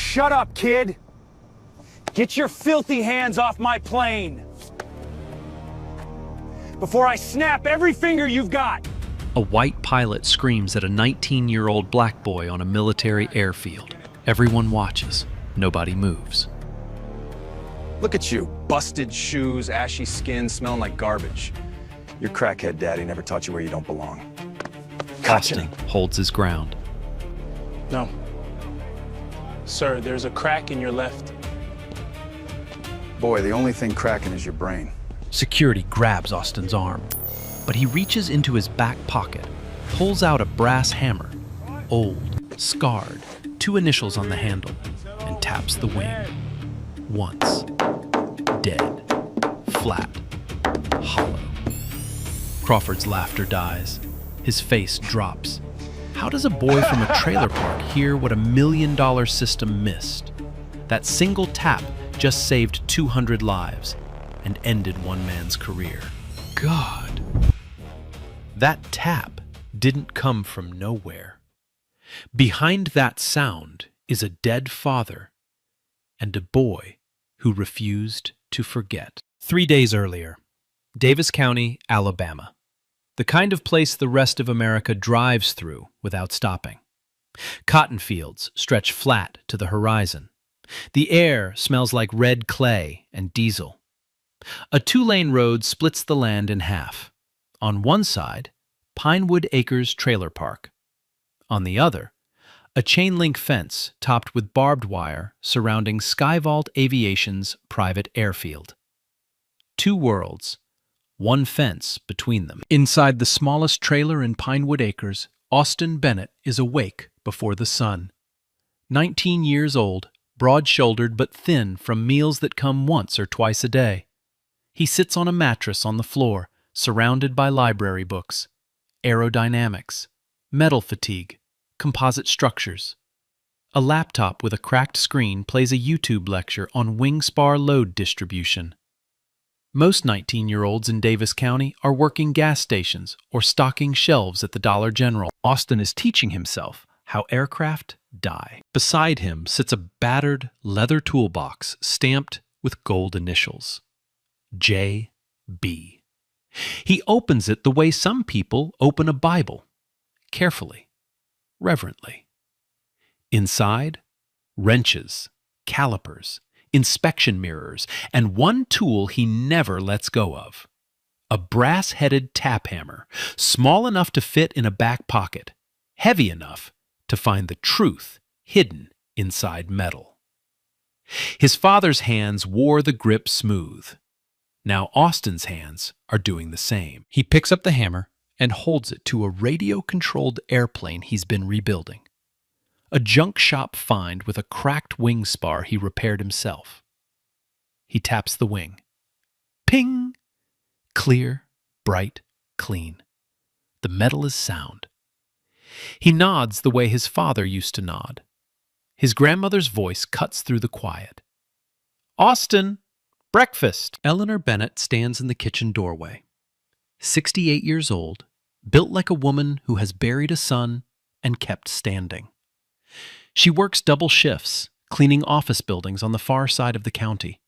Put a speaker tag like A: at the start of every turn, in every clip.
A: Shut up, kid! Get your filthy hands off my plane! Before I snap every finger you've got!
B: A white pilot screams at a 19-year-old black boy on a military airfield. Everyone watches. Nobody moves.
A: Look at you, busted shoes, ashy skin, smelling like garbage. Your crackhead daddy never taught you where you don't belong.
B: Austin holds his ground.
C: No. Sir, there's a crack in your left.
A: Boy, the only thing cracking is your brain.
B: Security grabs Austin's arm, but he reaches into his back pocket, pulls out a brass hammer, old, scarred, 2 initials on the handle, and taps the wing. Once. Dead. Flat. Hollow. Crawford's laughter dies. His face drops. How does a boy from a trailer park hear what $1 million system missed? That single tap just saved 200 lives and ended one man's career. God. That tap didn't come from nowhere. Behind that sound is a dead father and a boy who refused to forget. 3 days earlier, Davis County, Alabama. The kind of place the rest of America drives through without stopping. Cotton fields stretch flat to the horizon. The air smells like red clay and diesel. A 2-lane road splits the land in half. On one side, Pinewood Acres Trailer Park. On the other, a chain-link fence topped with barbed wire surrounding Skyvault Aviation's private airfield. 2 worlds, 1 fence between them. Inside the smallest trailer in Pinewood Acres, Austin Bennett is awake before the sun. 19 years old, broad-shouldered but thin from meals that come once or twice a day. He sits on a mattress on the floor, surrounded by library books, aerodynamics, metal fatigue, composite structures. A laptop with a cracked screen plays a YouTube lecture on wing spar load distribution. Most 19-year-olds in Davis County are working gas stations or stocking shelves at the Dollar General. Austin is teaching himself how aircraft die. Beside him sits a battered leather toolbox stamped with gold initials. J.B. He opens it the way some people open a Bible, carefully, reverently. Inside, wrenches, calipers, inspection mirrors, and one tool he never lets go of. A brass-headed tap hammer, small enough to fit in a back pocket, heavy enough to find the truth hidden inside metal. His father's hands wore the grip smooth. Now Austin's hands are doing the same. He picks up the hammer and holds it to a radio-controlled airplane he's been rebuilding. A junk shop find with a cracked wing spar he repaired himself. He taps the wing. Ping! Clear, bright, clean. The metal is sound. He nods the way his father used to nod. His grandmother's voice cuts through the quiet. Austin! Breakfast! Eleanor Bennett stands in the kitchen doorway. 68 years old, built like a woman who has buried a son and kept standing. She works double shifts, cleaning office buildings on the far side of the county.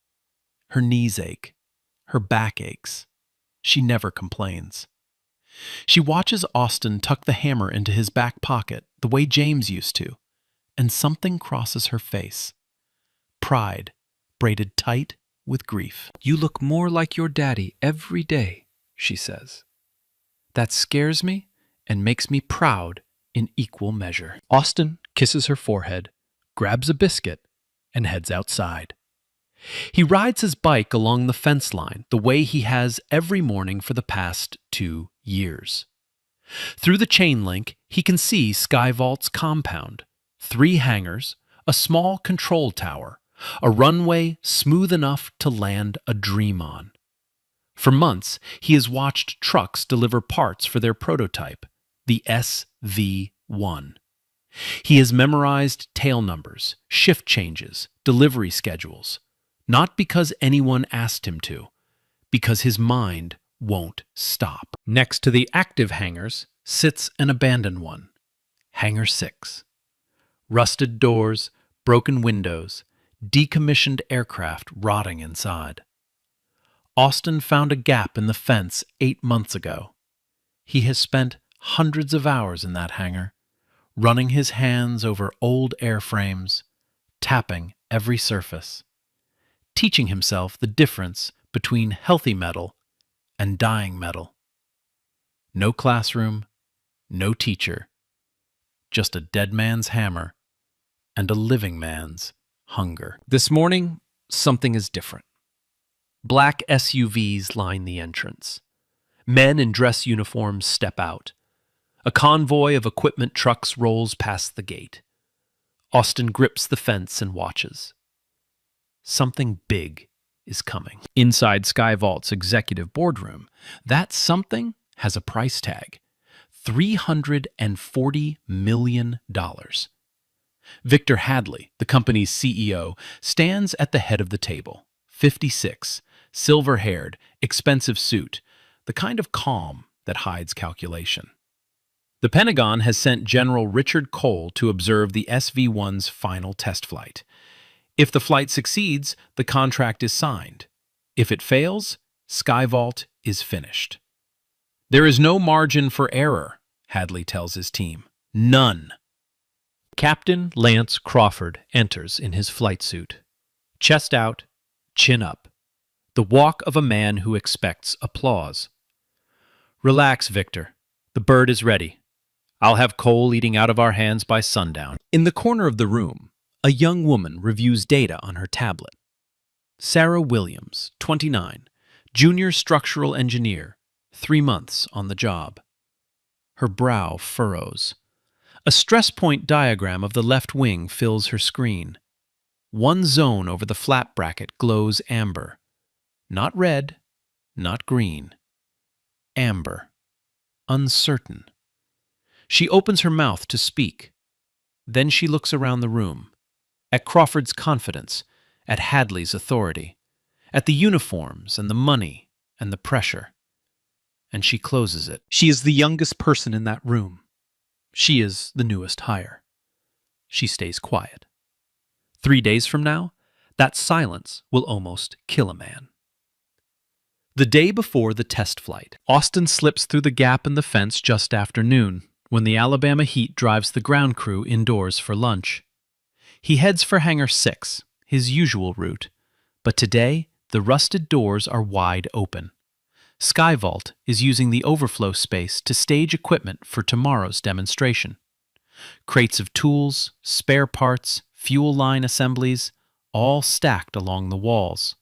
B: Her knees ache. Her back aches. She never complains. She watches Austin tuck the hammer into his back pocket the way James used to, and something crosses her face. Pride, braided tight with grief. "You look more like your daddy every day," she says. "That scares me and makes me proud in equal measure." Austin kisses her forehead, grabs a biscuit, and heads outside. He rides his bike along the fence line the way he has every morning for the past 2 years. Through the chain link, he can see Skyvault's compound, 3 hangars, a small control tower, a runway smooth enough to land a dream on. For months, he has watched trucks deliver parts for their prototype, the SV-1. He has memorized tail numbers, shift changes, delivery schedules, not because anyone asked him to, because his mind won't stop. Next to the active hangars sits an abandoned one, Hangar 6. Rusted doors, broken windows, decommissioned aircraft rotting inside. Austin found a gap in the fence 8 months ago. He has spent hundreds of hours in that hangar, running his hands over old airframes, tapping every surface, teaching himself the difference between healthy metal and dying metal. No classroom, no teacher, just a dead man's hammer and a living man's hunger. This morning, something is different. Black SUVs line the entrance. Men in dress uniforms step out. A convoy of equipment trucks rolls past the gate. Austin grips the fence and watches. Something big is coming. Inside Skyvault's executive boardroom, that something has a price tag. $340 million. Victor Hadley, the company's CEO, stands at the head of the table. 56, silver-haired, expensive suit, the kind of calm that hides calculation. The Pentagon has sent General Richard Cole to observe the SV-1's final test flight. If the flight succeeds, the contract is signed. If it fails, Skyvault is finished. There is no margin for error, Hadley tells his team. None. Captain Lance Crawford enters in his flight suit. Chest out, chin up. The walk of a man who expects applause. Relax, Victor. The bird is ready. I'll have Cole eating out of our hands by sundown. In the corner of the room, a young woman reviews data on her tablet. Sarah Williams, 29, junior structural engineer, 3 months on the job. Her brow furrows. A stress point diagram of the left wing fills her screen. One zone over the flap bracket glows amber. Not red, not green. Amber. Uncertain. She opens her mouth to speak. Then she looks around the room. At Crawford's confidence, at Hadley's authority, at the uniforms and the money and the pressure. And she closes it. She is the youngest person in that room. She is the newest hire. She stays quiet. 3 days from now, that silence will almost kill a man. The day before the test flight, Austin slips through the gap in the fence just after noon, when the Alabama heat drives the ground crew indoors for lunch. He heads for Hangar 6, his usual route, but today the rusted doors are wide open. Skyvault is using the overflow space to stage equipment for tomorrow's demonstration. Crates of tools, spare parts, fuel line assemblies, all stacked along the walls.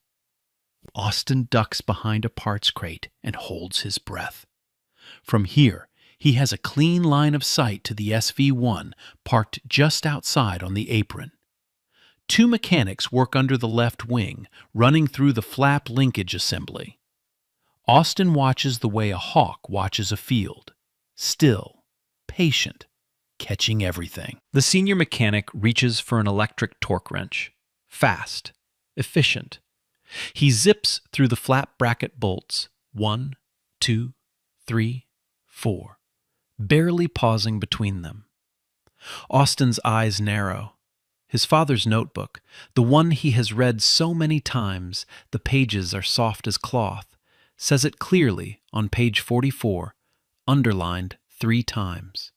B: Austin ducks behind a parts crate and holds his breath. From here, he has a clean line of sight to the SV-1 parked just outside on the apron. 2 mechanics work under the left wing, running through the flap linkage assembly. Austin watches the way a hawk watches a field, still, patient, catching everything. The senior mechanic reaches for an electric torque wrench. Fast, efficient. He zips through the flap bracket bolts, 1, 2, 3, 4, barely pausing between them. Austin's eyes narrow. His father's notebook, the one he has read so many times, the pages are soft as cloth, says it clearly on page 44, underlined 3 times.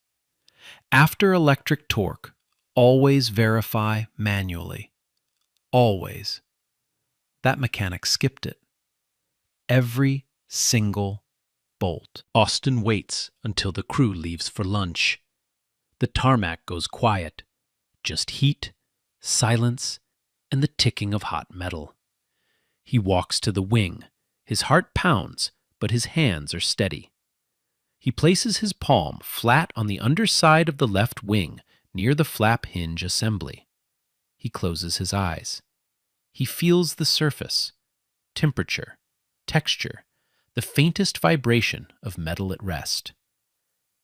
B: After electric torque, always verify manually. Always. That mechanic skipped it. Every single bolt. Austin waits until the crew leaves for lunch. The tarmac goes quiet. Just heat, silence, and the ticking of hot metal. He walks to the wing. His heart pounds, but his hands are steady. He places his palm flat on the underside of the left wing near the flap hinge assembly. He closes his eyes. He feels the surface, temperature, texture, the faintest vibration of metal at rest.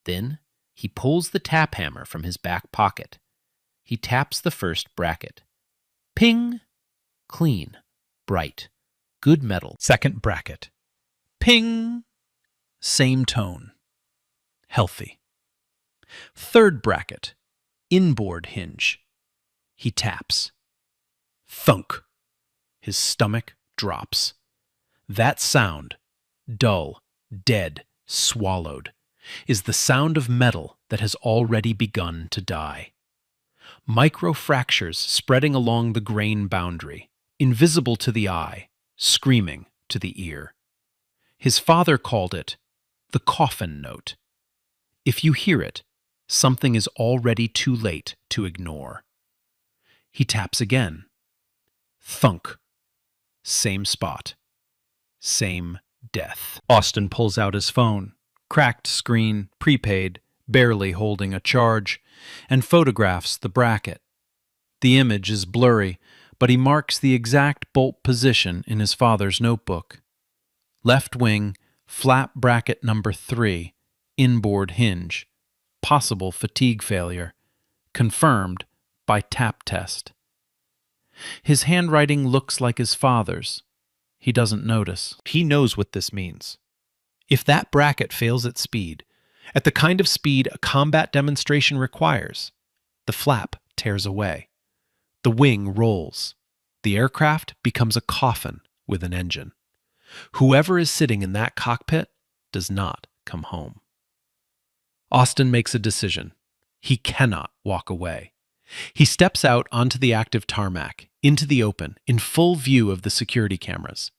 B: Then he pulls the tap hammer from his back pocket. He taps the first bracket. Ping! Clean, bright, good metal. Second bracket. Ping! Same tone. Healthy. Third bracket. Inboard hinge. He taps. Thunk. His stomach drops. That sound, dull, dead, swallowed, is the sound of metal that has already begun to die. Microfractures spreading along the grain boundary, invisible to the eye, screaming to the ear. His father called it the coffin note. If you hear it, something is already too late to ignore. He taps again. Thunk. Same spot. Same death. Austin pulls out his phone. Cracked screen, prepaid, barely holding a charge, and photographs the bracket. The image is blurry, but he marks the exact bolt position in his father's notebook. Left wing, flap bracket number 3, inboard hinge. Possible fatigue failure. Confirmed by tap test. His handwriting looks like his father's. He doesn't notice. He knows what this means. If that bracket fails at speed, at the kind of speed a combat demonstration requires, the flap tears away. The wing rolls. The aircraft becomes a coffin with an engine. Whoever is sitting in that cockpit does not come home. Austin makes a decision. He cannot walk away. He steps out onto the active tarmac, into the open, in full view of the security cameras.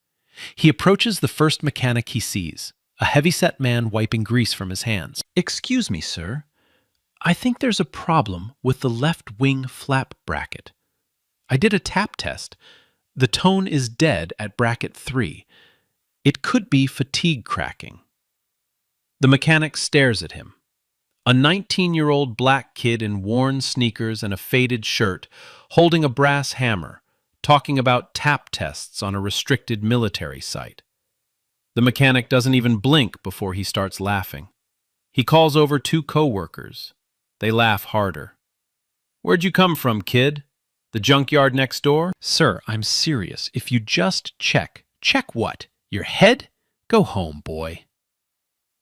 B: He approaches the first mechanic he sees, a heavy-set man wiping grease from his hands. "Excuse me, sir. I think there's a problem with the left wing flap bracket. I did a tap test. The tone is dead at bracket 3. It could be fatigue cracking." The mechanic stares at him. A 19-year-old black kid in worn sneakers and a faded shirt, holding a brass hammer, talking about tap tests on a restricted military site. The mechanic doesn't even blink before he starts laughing. He calls over 2 co-workers. They laugh harder. "Where'd you come from, kid? The junkyard next door?" "Sir, I'm serious. If you just check." "Check what? Your head? Go home, boy."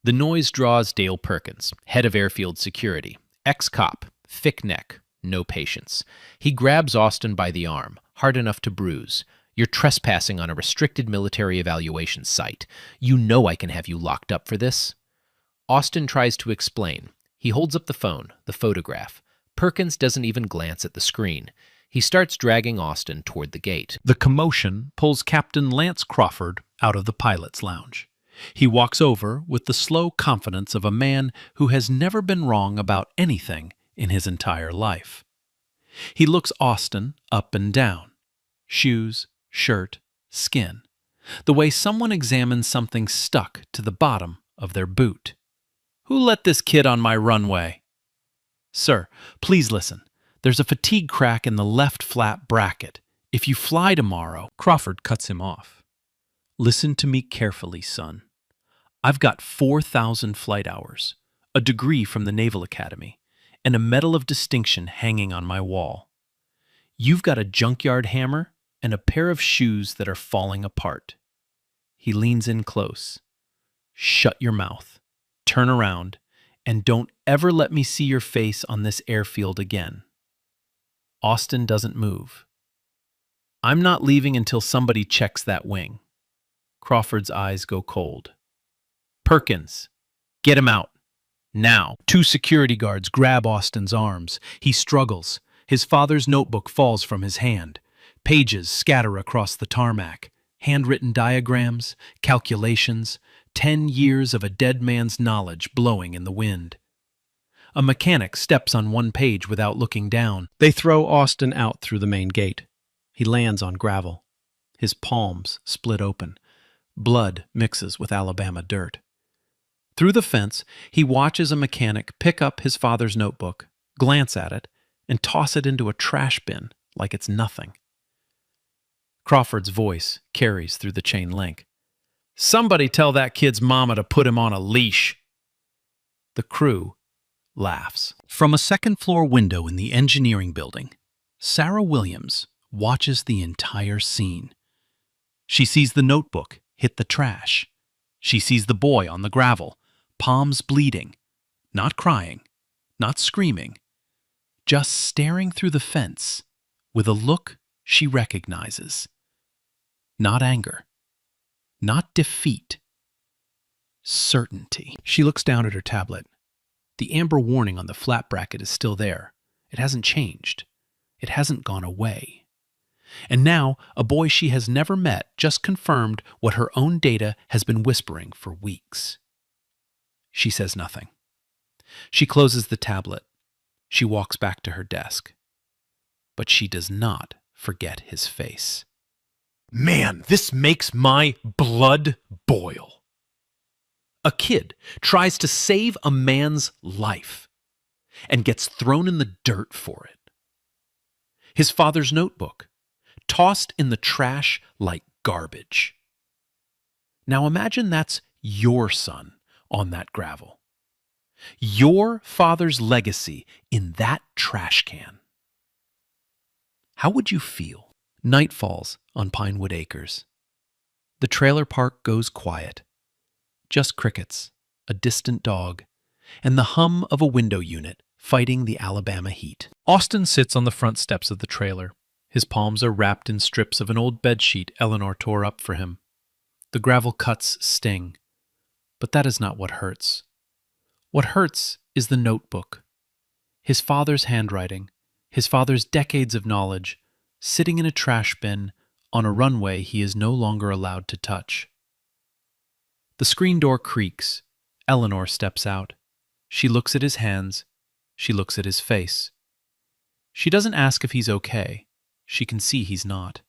B: The noise draws Dale Perkins, head of airfield security, ex-cop, thick neck, no patience. He grabs Austin by the arm, hard enough to bruise. "You're trespassing on a restricted military evaluation site. You know I can have you locked up for this." Austin tries to explain. He holds up the phone, the photograph. Perkins doesn't even glance at the screen. He starts dragging Austin toward the gate. The commotion pulls Captain Lance Crawford out of the pilot's lounge. He walks over with the slow confidence of a man who has never been wrong about anything in his entire life. He looks Austin up and down. Shoes, shirt, skin. The way someone examines something stuck to the bottom of their boot. "Who let this kid on my runway?" "Sir, please listen. There's a fatigue crack in the left flap bracket. If you fly tomorrow..." Crawford cuts him off. "Listen to me carefully, son. I've got 4,000 flight hours, a degree from the Naval Academy, and a Medal of Distinction hanging on my wall. You've got a junkyard hammer and a pair of shoes that are falling apart." He leans in close. "Shut your mouth, turn around, and don't ever let me see your face on this airfield again." Austin doesn't move. "I'm not leaving until somebody checks that wing." Crawford's eyes go cold. "Perkins, get him out. Now." 2 security guards grab Austin's arms. He struggles. His father's notebook falls from his hand. Pages scatter across the tarmac. Handwritten diagrams, calculations, 10 years of a dead man's knowledge blowing in the wind. A mechanic steps on one page without looking down. They throw Austin out through the main gate. He lands on gravel. His palms split open. Blood mixes with Alabama dirt. Through the fence, he watches a mechanic pick up his father's notebook, glance at it, and toss it into a trash bin like it's nothing. Crawford's voice carries through the chain link. "Somebody tell that kid's mama to put him on a leash." The crew laughs. From a second-floor window in the engineering building, Sarah Williams watches the entire scene. She sees the notebook hit the trash. She sees the boy on the gravel, palms bleeding, not crying, not screaming, just staring through the fence with a look she recognizes. Not anger, not defeat, certainty. She looks down at her tablet. The amber warning on the flat bracket is still there. It hasn't changed. It hasn't gone away. And now, a boy she has never met just confirmed what her own data has been whispering for weeks. She says nothing. She closes the tablet. She walks back to her desk. But she does not forget his face. Man, this makes my blood boil. A kid tries to save a man's life and gets thrown in the dirt for it. His father's notebook, tossed in the trash like garbage. Now imagine that's your son on that gravel. Your father's legacy in that trash can. How would you feel? Night falls on Pinewood Acres. The trailer park goes quiet. Just crickets, a distant dog, and the hum of a window unit fighting the Alabama heat. Austin sits on the front steps of the trailer. His palms are wrapped in strips of an old bedsheet Eleanor tore up for him. The gravel cuts sting, but that is not what hurts. What hurts is the notebook. His father's handwriting, his father's decades of knowledge, sitting in a trash bin on a runway he is no longer allowed to touch. The screen door creaks. Eleanor steps out. She looks at his hands. She looks at his face. She doesn't ask if he's okay. She can see he's not.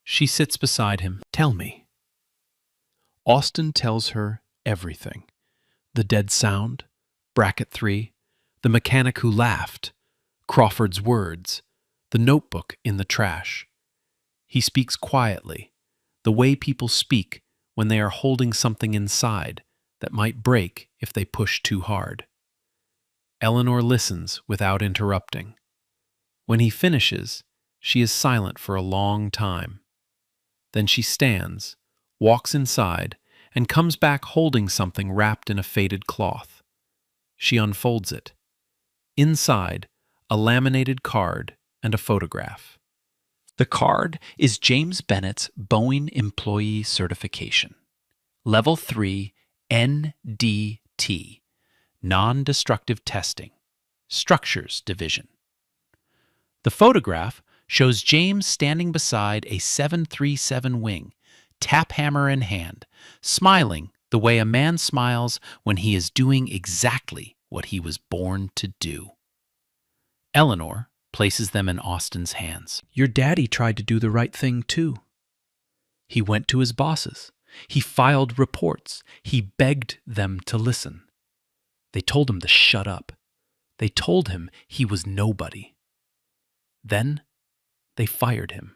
B: She sits beside him. Tell me. Austin tells her everything. The dead sound, bracket 3, the mechanic who laughed, Crawford's words, the notebook in the trash. He speaks quietly, the way people speak when they are holding something inside that might break if they push too hard. Eleanor listens without interrupting. When he finishes, she is silent for a long time. Then she stands, walks inside, and comes back holding something wrapped in a faded cloth. She unfolds it. Inside, a laminated card and a photograph. The card is James Bennett's Boeing Employee Certification. Level 3 NDT, Non-Destructive Testing, Structures Division. The photograph shows James standing beside a 737 wing, tap hammer in hand, smiling the way a man smiles when he is doing exactly what he was born to do. Eleanor places them in Austin's hands. Your daddy tried to do the right thing too. He went to his bosses. He filed reports. He begged them to listen. They told him to shut up. They told him he was nobody. Then they fired him.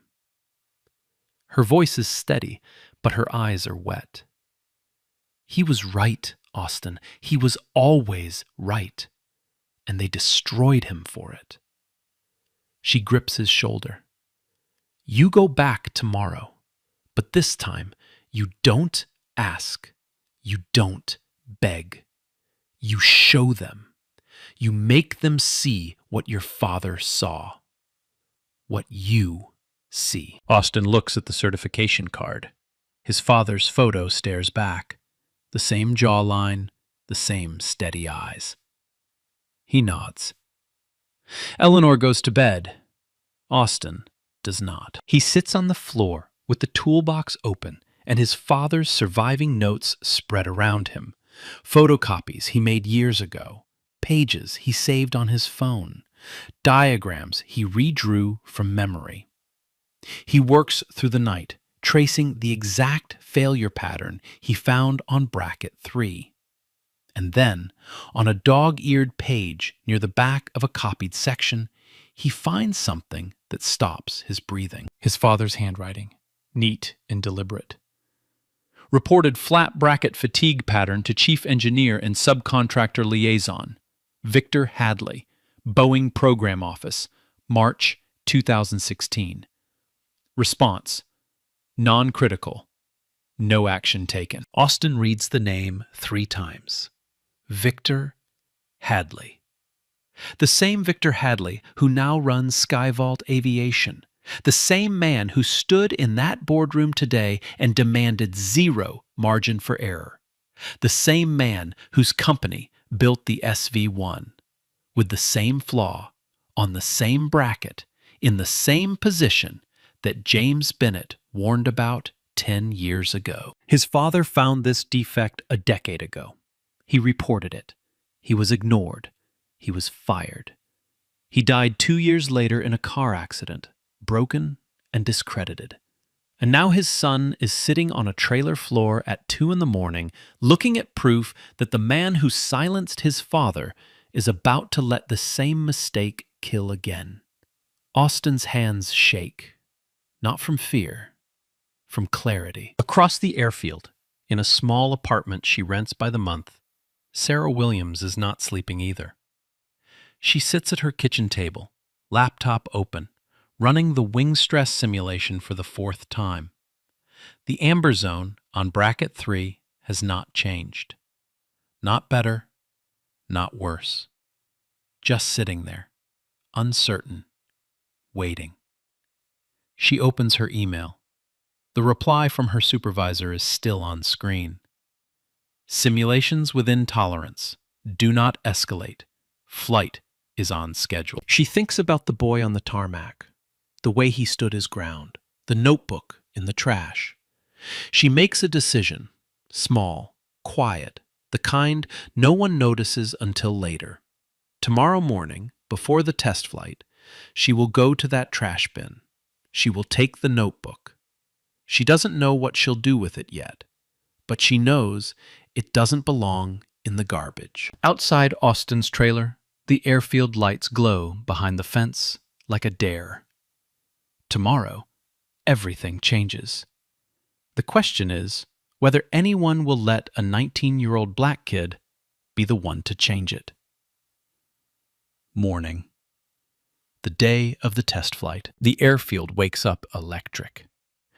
B: Her voice is steady, but her eyes are wet. He was right, Austin. He was always right. And they destroyed him for it. She grips his shoulder. You go back tomorrow, but this time you don't ask. You don't beg. You show them. You make them see what your father saw. What you see. Austin looks at the certification card. His father's photo stares back. The same jawline, the same steady eyes. He nods. Eleanor goes to bed. Austin does not. He sits on the floor with the toolbox open and his father's surviving notes spread around him. Photocopies he made years ago. Pages he saved on his phone. Diagrams he redrew from memory. He works through the night, tracing the exact failure pattern he found on bracket 3. And then, on a dog-eared page near the back of a copied section, he finds something that stops his breathing. His father's handwriting, neat and deliberate. Reported flat bracket fatigue pattern to chief engineer and subcontractor liaison, Victor Hadley, Boeing Program Office, March 2016. Response: non-critical. No action taken. Austin reads the name 3 times. Victor Hadley. The same Victor Hadley who now runs Skyvault Aviation. The same man who stood in that boardroom today and demanded zero margin for error. The same man whose company built the SV-1 with the same flaw, on the same bracket, in the same position that James Bennett warned about 10 years ago. His father found this defect a decade ago. He reported it. He was ignored. He was fired. He died 2 years later in a car accident, broken and discredited. And now his son is sitting on a trailer floor at 2 a.m, looking at proof that the man who silenced his father is about to let the same mistake kill again. Austin's hands shake, not from fear, from clarity. Across the airfield, in a small apartment she rents by the month, Sarah Williams is not sleeping either. She sits at her kitchen table, laptop open, running the wing stress simulation for the 4th time. The amber zone on bracket 3 has not changed. Not better, not worse. Just sitting there, uncertain, waiting. She opens her email. The reply from her supervisor is still on screen. Simulations within tolerance. Do not escalate. Flight is on schedule. She thinks about the boy on the tarmac, the way he stood his ground, the notebook in the trash. She makes a decision, small, quiet, the kind no one notices until later. Tomorrow morning, before the test flight, she will go to that trash bin. She will take the notebook. She doesn't know what she'll do with it yet, but she knows it doesn't belong in the garbage. Outside Austin's trailer, the airfield lights glow behind the fence like a dare. Tomorrow, everything changes. The question is whether anyone will let a 19-year-old black kid be the one to change it. Morning. The day of the test flight. The airfield wakes up electric.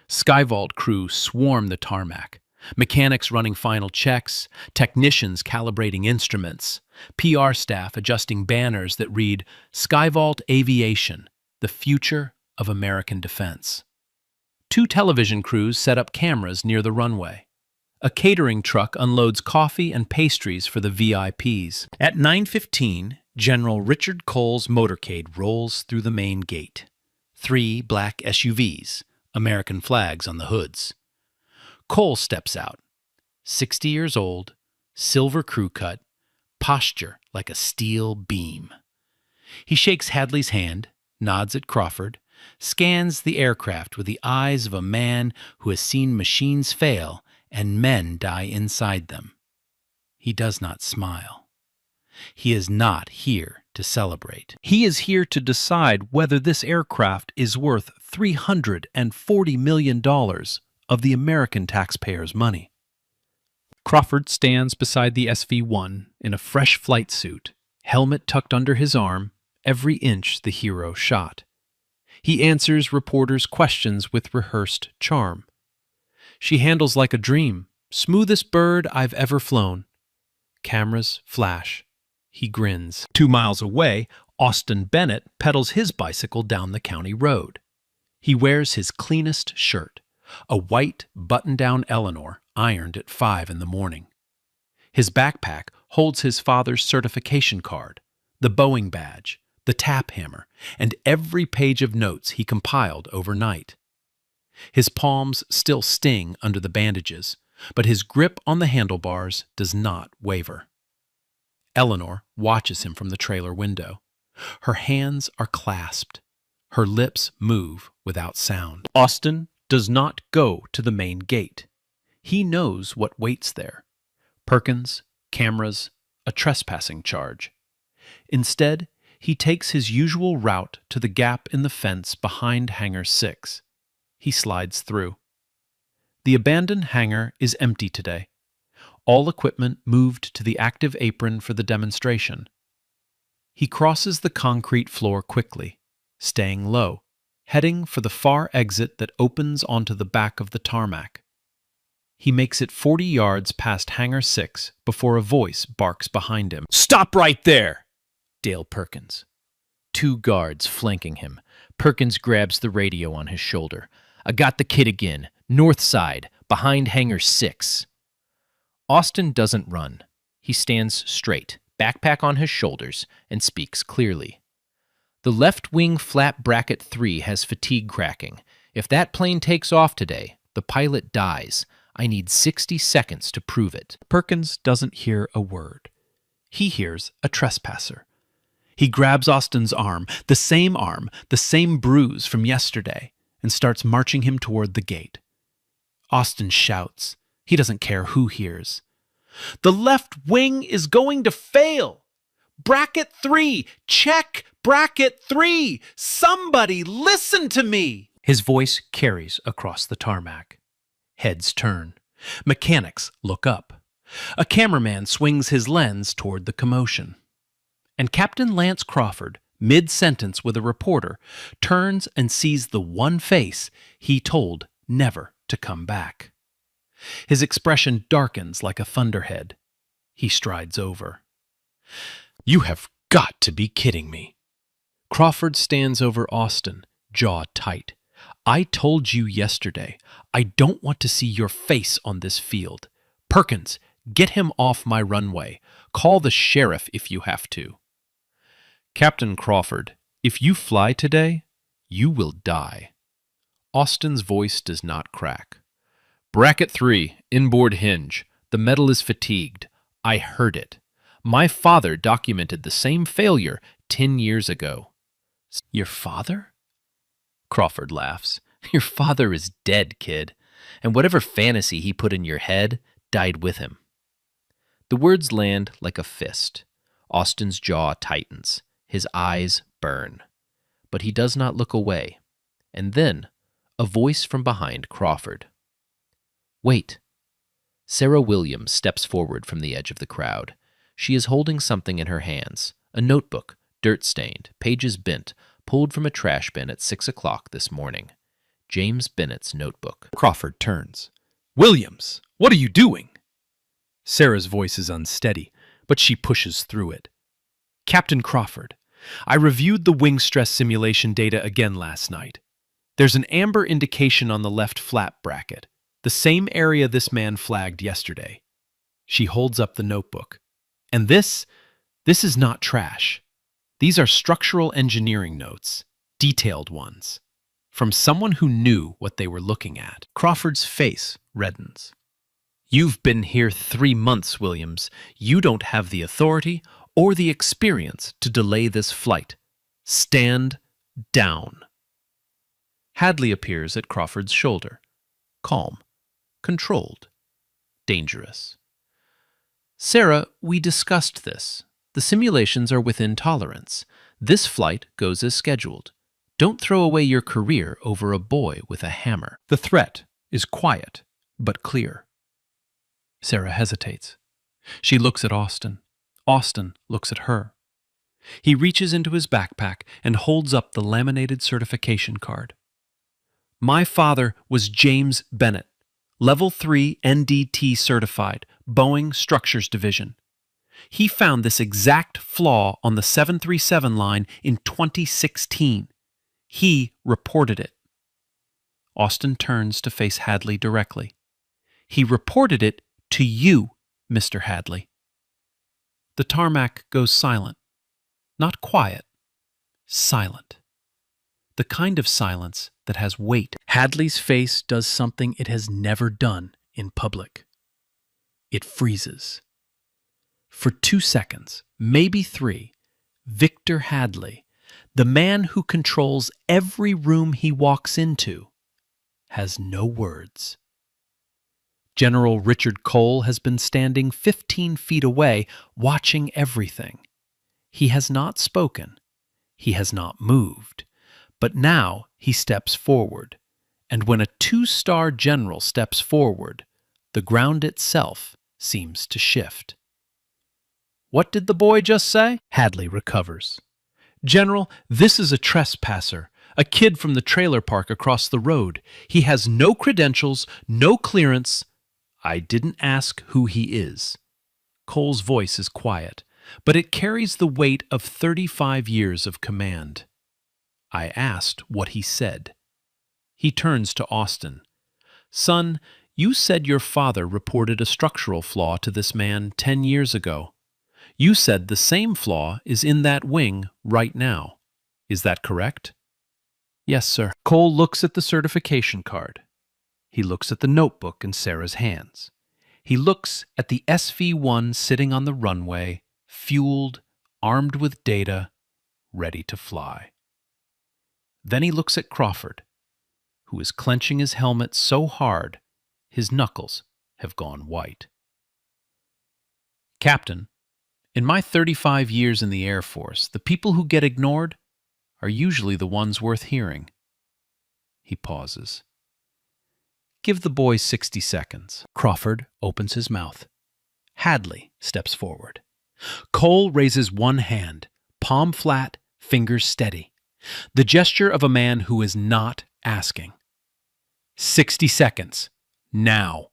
B: Skyvault crew swarm the tarmac. Mechanics running final checks, technicians calibrating instruments, PR staff adjusting banners that read Skyvault Aviation, the future of American defense. 2 television crews set up cameras near the runway. A catering truck unloads coffee and pastries for the VIPs. At 9:15, General Richard Cole's motorcade rolls through the main gate. 3 black SUVs, American flags on the hoods. Cole steps out. 60 years old, silver crew cut, posture like a steel beam. He shakes Hadley's hand, nods at Crawford, scans the aircraft with the eyes of a man who has seen machines fail and men die inside them. He does not smile. He is not here to celebrate. He is here to decide whether this aircraft is worth $340 million of the American taxpayers' money. Crawford stands beside the SV-1 in a fresh flight suit, helmet tucked under his arm, every inch the hero shot. He answers reporters' questions with rehearsed charm. She handles like a dream, smoothest bird I've ever flown. Cameras flash. He grins. 2 miles away, Austin Bennett pedals his bicycle down the county road. He wears his cleanest shirt, a white button-down Eleanor ironed at 5 a.m. His backpack holds his father's certification card, the Boeing badge, the tap hammer, and every page of notes he compiled overnight. His palms still sting under the bandages, but his grip on the handlebars does not waver. Eleanor watches him from the trailer window. Her hands are clasped. Her lips move without sound. Austin does not go to the main gate. He knows what waits there. Perkins, cameras, a trespassing charge. Instead, he takes his usual route to the gap in the fence behind Hangar 6. He slides through. The abandoned hangar is empty today. All equipment moved to the active apron for the demonstration. He crosses the concrete floor quickly, staying low, heading for the far exit that opens onto the back of the tarmac. He makes it 40 yards past Hangar 6 before a voice barks behind him. "Stop right there!"
D: Dale Perkins. 2 guards flanking him. Perkins grabs the radio on his shoulder. I got the kid again. North side, behind hangar 6. Austin doesn't run. He stands straight, backpack on his shoulders, and speaks clearly. The left wing flap bracket 3 has fatigue cracking. If that plane takes off today, the pilot dies. I need 60 seconds to prove it.
B: Perkins doesn't hear a word. He hears a trespasser. He grabs Austin's arm, the same bruise from yesterday, and starts marching him toward the gate. Austin shouts. He doesn't care who hears. The left wing is going to fail! Bracket 3! Check bracket 3! Somebody listen to me! His voice carries across the tarmac. Heads turn. Mechanics look up. A cameraman swings his lens toward the commotion. And Captain Lance Crawford, mid-sentence with a reporter, turns and sees the one face he told never to come back. His expression darkens like a thunderhead. He strides over. You have got to be kidding me. Crawford stands over Austin, jaw tight. I told you yesterday, I don't want to see your face on this field. Perkins, get him off my runway. Call the sheriff if you have to. Captain Crawford, if you fly today, you will die. Austin's voice does not crack. Bracket 3, inboard hinge. The metal is fatigued. I heard it. My father documented the same failure 10 years ago. Your father? Crawford laughs. Your father is dead, kid, and whatever fantasy he put in your head died with him. The words land like a fist. Austin's jaw tightens. His eyes burn. But he does not look away. And then, a voice from behind Crawford. Wait. Sarah Williams steps forward from the edge of the crowd. She is holding something in her hands, a notebook, dirt-stained, pages bent, pulled from a trash bin at 6 o'clock this morning. James Bennett's notebook. Crawford turns. Williams, what are you doing? Sarah's voice is unsteady, but she pushes through it. Captain Crawford, I reviewed the wing stress simulation data again last night. There's an amber indication on the left flap bracket, the same area this man flagged yesterday. She holds up the notebook. And this is not trash. These are structural engineering notes, detailed ones, from someone who knew what they were looking at. Crawford's face reddens. You've been here 3 months, Williams. You don't have the authority or the experience to delay this flight. Stand down. Hadley appears at Crawford's shoulder. Calm, controlled, dangerous. Sarah, we discussed this. The simulations are within tolerance. This flight goes as scheduled. Don't throw away your career over a boy with a hammer. The threat is quiet, but clear. Sarah hesitates. She looks at Austin. Austin looks at her. He reaches into his backpack and holds up the laminated certification card. My father was James Bennett, Level 3 NDT certified, Boeing Structures Division. He found this exact flaw on the 737 line in 2016. He reported it. Austin turns to face Hadley directly. He reported it to you, Mr. Hadley. The tarmac goes silent. Not quiet. Silent. The kind of silence that has weight. Hadley's face does something it has never done in public. It freezes. For 2 seconds, maybe 3, Victor Hadley, the man who controls every room he walks into, has no words. General Richard Cole has been standing 15 feet away, watching everything. He has not spoken. He has not moved. But now he steps forward, and when a 2-star general steps forward, the ground itself seems to shift. What did the boy just say? Hadley recovers. General, this is a trespasser, a kid from the trailer park across the road. He has no credentials, no clearance. I didn't ask who he is. Cole's voice is quiet, but it carries the weight of 35 years of command. I asked what he said. He turns to Austin. Son, you said your father reported a structural flaw to this man 10 years ago. You said the same flaw is in that wing right now. Is that correct? Yes, sir. Cole looks at the certification card. He looks at the notebook in Sarah's hands. He looks at the SV-1 sitting on the runway, fueled, armed with data, ready to fly. Then he looks at Crawford, who is clenching his helmet so hard his knuckles have gone white. Captain, in my 35 years in the Air Force, the people who get ignored are usually the ones worth hearing. He pauses. Give the boy 60 seconds. Crawford opens his mouth. Hadley steps forward. Cole raises one hand, palm flat, fingers steady. The gesture of a man who is not asking. 60 seconds. Now.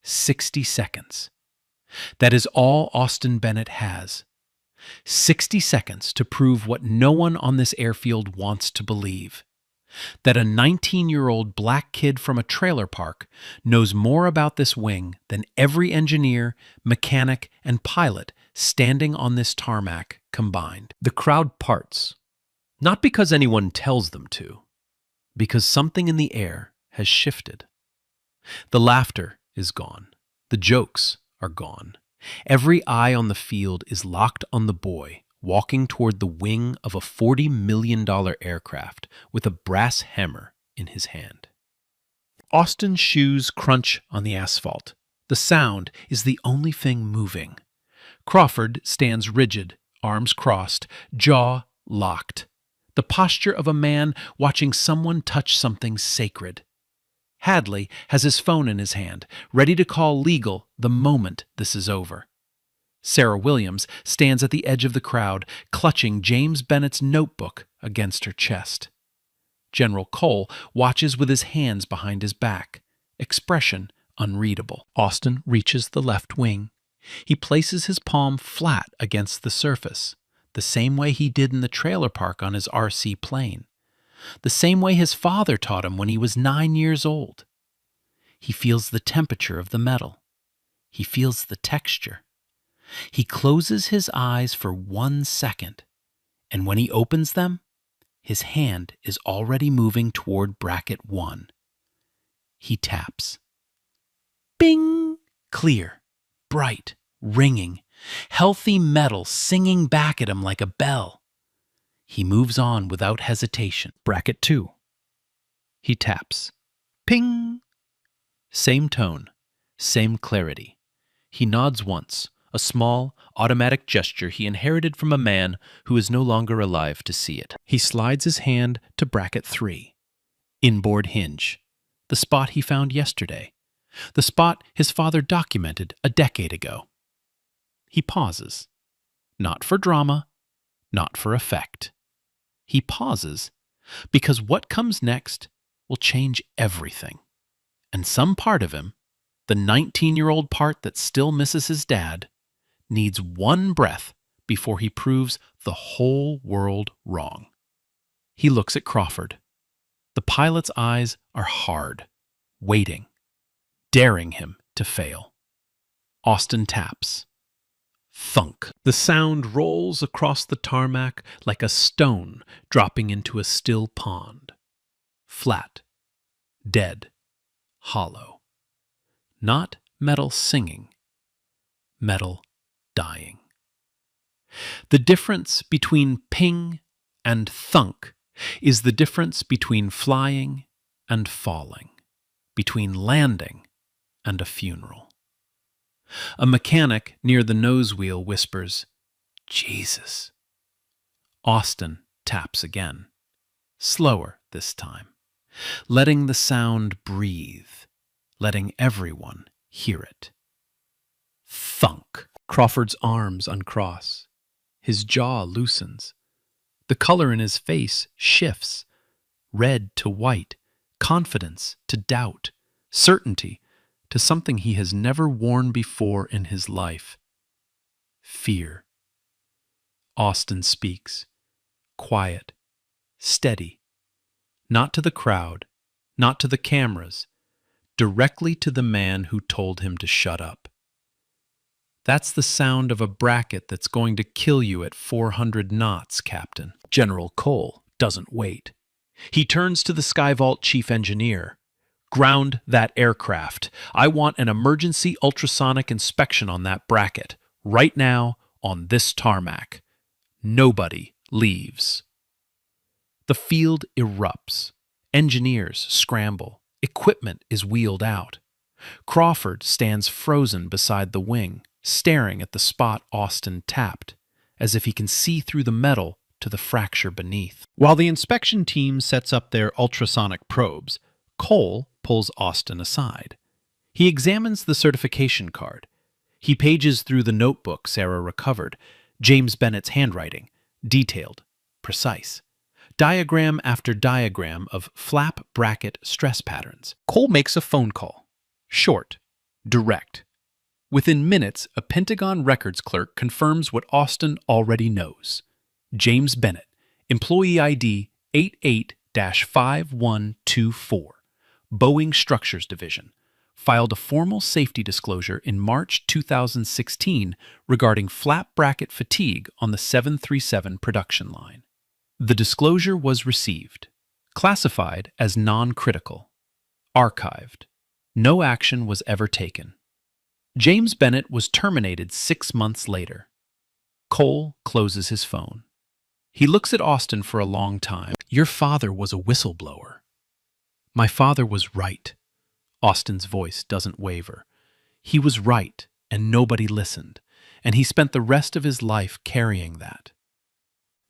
B: 60 seconds. That is all Austin Bennett has. 60 seconds to prove what no one on this airfield wants to believe. That a 19-year-old black kid from a trailer park knows more about this wing than every engineer, mechanic, and pilot standing on this tarmac combined. The crowd parts, not because anyone tells them to, because something in the air has shifted. The laughter is gone. The jokes are gone. Every eye on the field is locked on the boy walking toward the wing of a $40 million aircraft with a brass hammer in his hand. Austin's shoes crunch on the asphalt. The sound is the only thing moving. Crawford stands rigid, arms crossed, jaw locked. The posture of a man watching someone touch something sacred. Hadley has his phone in his hand, ready to call legal the moment this is over. Sarah Williams stands at the edge of the crowd, clutching James Bennett's notebook against her chest. General Cole watches with his hands behind his back, expression unreadable. Austin reaches the left wing. He places his palm flat against the surface, the same way he did in the trailer park on his RC plane, the same way his father taught him when he was 9 years old. He feels the temperature of the metal. He feels the texture. He closes his eyes for 1 second, and when he opens them, his hand is already moving toward bracket 1. He taps. Bing! Clear, bright, ringing, healthy metal singing back at him like a bell. He moves on without hesitation. Bracket 2. He taps. Ping! Same tone, same clarity. He nods once, a small, automatic gesture he inherited from a man who is no longer alive to see it. He slides his hand to bracket 3. Inboard hinge. The spot he found yesterday. The spot his father documented a decade ago. He pauses. Not for drama, not for effect. He pauses because what comes next will change everything. And some part of him, the 19-year-old part that still misses his dad, needs one breath before he proves the whole world wrong. He looks at Crawford. The pilot's eyes are hard, waiting, daring him to fail. Austin taps. Thunk. The sound rolls across the tarmac like a stone dropping into a still pond. Flat, dead, hollow. Not metal singing, metal dying. The difference between ping and thunk is the difference between flying and falling, between landing and a funeral. A mechanic near the nose wheel whispers, "Jesus." Austin taps again, slower this time, letting the sound breathe, letting everyone hear it. Thunk. Crawford's arms uncross. His jaw loosens. The color in his face shifts, red to white, confidence to doubt, certainty to something he has never worn before in his life. fear. Austin speaks, quiet, steady, not to the crowd, not to the cameras, directly to the man who told him to shut up. That's the sound of a bracket that's going to kill you at 400 knots, Captain. General Cole doesn't wait. He turns to the Skyvault chief engineer. Ground that aircraft. I want an emergency ultrasonic inspection on that bracket, right now, on this tarmac. Nobody leaves. The field erupts. Engineers scramble. Equipment is wheeled out. Crawford stands frozen beside the wing, staring at the spot Austin tapped, as if he can see through the metal to the fracture beneath. While the inspection team sets up their ultrasonic probes, Cole pulls Austin aside. He examines the certification card. He pages through the notebook Sarah recovered, James Bennett's handwriting, detailed, precise. Diagram after diagram of flap bracket stress patterns. Cole makes a phone call. Short, direct. Within minutes, a Pentagon records clerk confirms what Austin already knows. James Bennett, employee ID 88-5124, Boeing Structures Division, filed a formal safety disclosure in March 2016 regarding flap bracket fatigue on the 737 production line. The disclosure was received, classified as non-critical, archived. No action was ever taken. James Bennett was terminated 6 months later. Cole closes his phone. He looks at Austin for a long time. Your father was a whistleblower. My father was right. Austin's voice doesn't waver. He was right, and nobody listened, and he spent the rest of his life carrying that.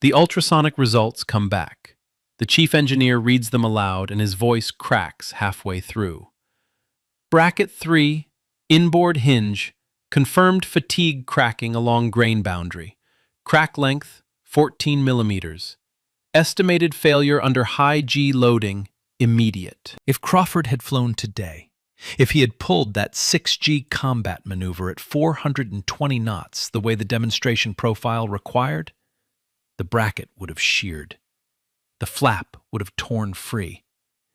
B: The ultrasonic results come back. The chief engineer reads them aloud, and his voice cracks halfway through. Bracket 3, inboard hinge, confirmed fatigue cracking along grain boundary. Crack length, 14 millimeters. Estimated failure under high G loading, immediate. If Crawford had flown today, if he had pulled that 6G combat maneuver at 420 knots the way the demonstration profile required, the bracket would have sheared. The flap would have torn free.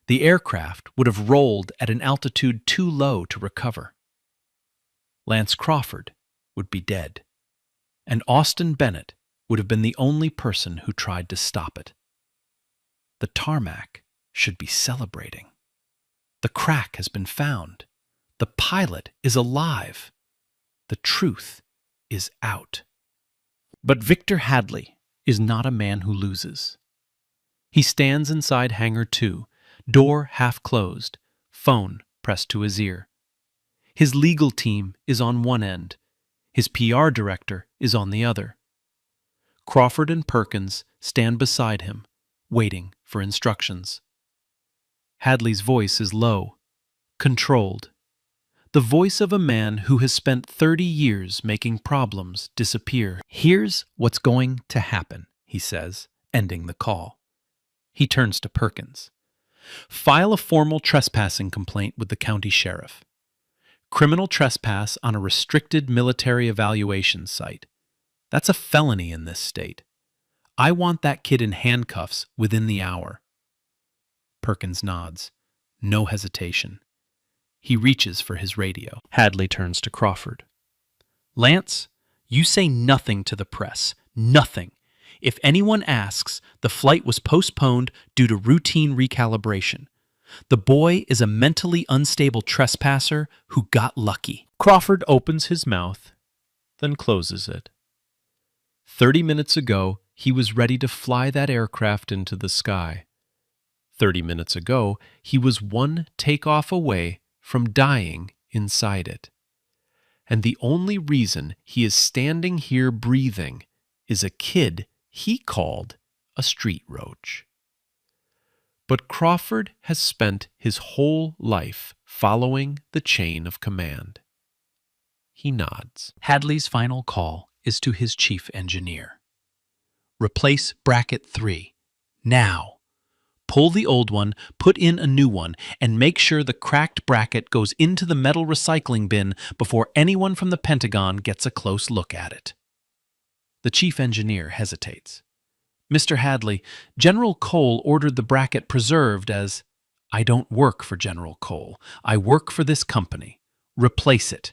B: The aircraft would have rolled at an altitude too low to recover. Lance Crawford would be dead, and Austin Bennett would have been the only person who tried to stop it. The tarmac should be celebrating. The crack has been found. The pilot is alive. The truth is out. But Victor Hadley is not a man who loses. He stands inside Hangar 2, door half closed, phone pressed to his ear. His legal team is on one end. His PR director is on the other. Crawford and Perkins stand beside him, waiting for instructions. Hadley's voice is low, controlled. The voice of a man who has spent 30 years making problems disappear. Here's what's going to happen, he says, ending the call. He turns to Perkins. File a formal trespassing complaint with the county sheriff. Criminal trespass on a restricted military evaluation site. That's a felony in this state. I want that kid in handcuffs within the hour. Perkins nods. No hesitation. He reaches for his radio. Hadley turns to Crawford. Lance, you say nothing to the press. Nothing. If anyone asks, the flight was postponed due to routine recalibration. The boy is a mentally unstable trespasser who got lucky. Crawford opens his mouth, then closes it. 30 minutes ago, he was ready to fly that aircraft into the sky. 30 minutes ago, he was one takeoff away from dying inside it. And the only reason he is standing here breathing is a kid he called a street roach. But Crawford has spent his whole life following the chain of command. He nods. Hadley's final call is to his chief engineer. Replace bracket 3. Now. Pull the old one, put in a new one, and make sure the cracked bracket goes into the metal recycling bin before anyone from the Pentagon gets a close look at it. The chief engineer hesitates. Mr. Hadley, General Cole ordered the bracket preserved as, I don't work for General Cole. I work for this company. Replace it.